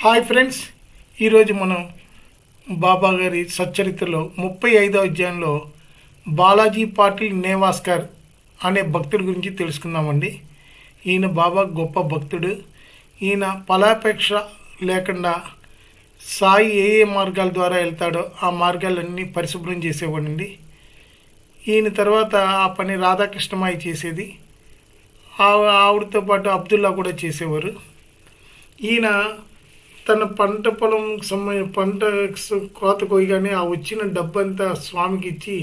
Hi friends, ఈరోజు మనం బాబా గారి సచ్చరిత్రలో 35వ అధ్యాయంలో బాలాజీ పాటిల్ నేవాస్కర్ అనే భక్తుడి గురించి తెలుసుకుందామండి. ఈయన బాబా గొప్ప భక్తుడు. ఈయన ఫలాపేక్ష లేకుండా సాయి ఏ మార్గాల ద్వారా వెళ్తాడో ఆ మార్గాలన్నీ పరిశుభ్రం చేసేవాడండి. ఈయన తర్వాత ఆ పని రాధాకృష్ణమాయి చేసేది. ఆవిడతో పాటు అబ్దుల్లా కూడా చేసేవారు. ఈయన తన పంట పొలం పంట కోత కొయ్యగానే ఆ వచ్చిన డబ్బంతా స్వామికి ఇచ్చి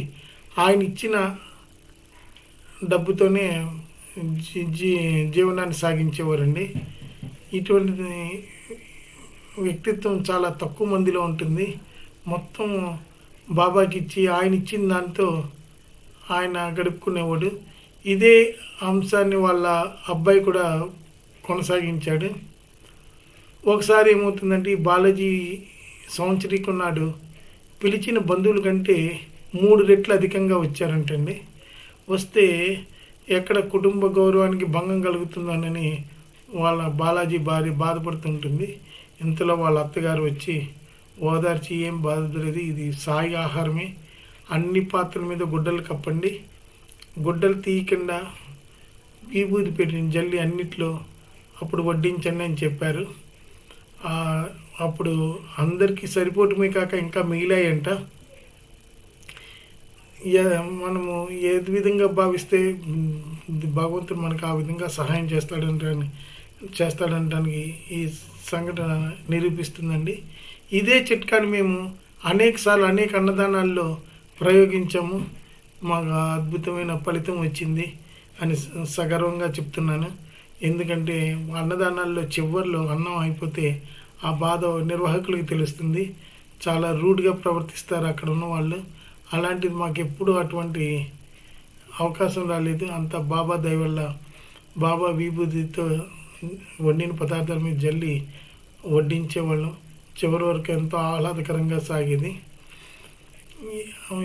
ఆయన ఇచ్చిన డబ్బుతోనే జీవనాన్ని సాగించేవారండి. ఇటువంటి వ్యక్తిత్వం చాలా తక్కువ మందిలో ఉంటుంది. మొత్తం బాబాకి ఇచ్చి ఆయన ఇచ్చిన దాంతో ఆయన గడుపుకునేవాడు. ఇదే అంశాన్ని వాళ్ళ అబ్బాయి కూడా కొనసాగించాడు. ఒకసారి ఏమవుతుందంటే ఈ బాలాజీ సంవత్సరీకం నాడు పిలిచిన బంధువుల కంటే 3 రెట్లు అధికంగా వచ్చారంటండి. వస్తే ఎక్కడ కుటుంబ గౌరవానికి భంగం కలుగుతుందనని వాళ్ళ బాలాజీ భార్య బాధపడుతుంటుంది. ఇంతలో వాళ్ళ అత్తగారు వచ్చి ఓదార్చి, ఏం బాధలేదు, ఇది సాయి ఆహారమే, అన్ని పాత్రల మీద గుడ్డలు కప్పండి, గుడ్డలు తీయకుండా విభూతి పెట్టిన జల్లి అన్నిట్లో అప్పుడు వడ్డించండి అని చెప్పారు. అప్పుడు అందరికీ సరిపోవటమే కాక ఇంకా మిగిలాయంట. మనము ఏ విధంగా భావిస్తే భగవంతుడు మనకు ఆ విధంగా సహాయం చేస్తాడంటానికి ఈ సంఘటన నిరూపిస్తుందండి. ఇదే చిట్కాని మేము అనేకసార్లు అనేక అన్నదానాల్లో ప్రయోగించాము. మాకు అద్భుతమైన ఫలితం వచ్చింది అని సగర్వంగా చెప్తున్నాను. ఎందుకంటే అన్నదానాల్లో చివరిలో అన్నం అయిపోతే ఆ బాధ నిర్వాహకులకు తెలుస్తుంది. చాలా రూడ్గా ప్రవర్తిస్తారు అక్కడ ఉన్న వాళ్ళు. అలాంటిది మాకు ఎప్పుడూ అటువంటి అవకాశం రాలేదు. అంత బాబా దయ వల్ల బాబా విభూతితో వండిన పదార్థాల మీద జల్లి వడ్డించేవాళ్ళం. చివరి వరకు ఎంతో ఆహ్లాదకరంగా సాగేది.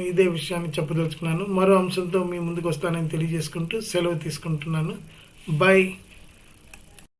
ఇదే విషయాన్ని చెప్పదలుచుకున్నాను. మరో అంశంతో మీ ముందుకు వస్తానని తెలియజేసుకుంటూ సెలవు తీసుకుంటున్నాను. బాయ్.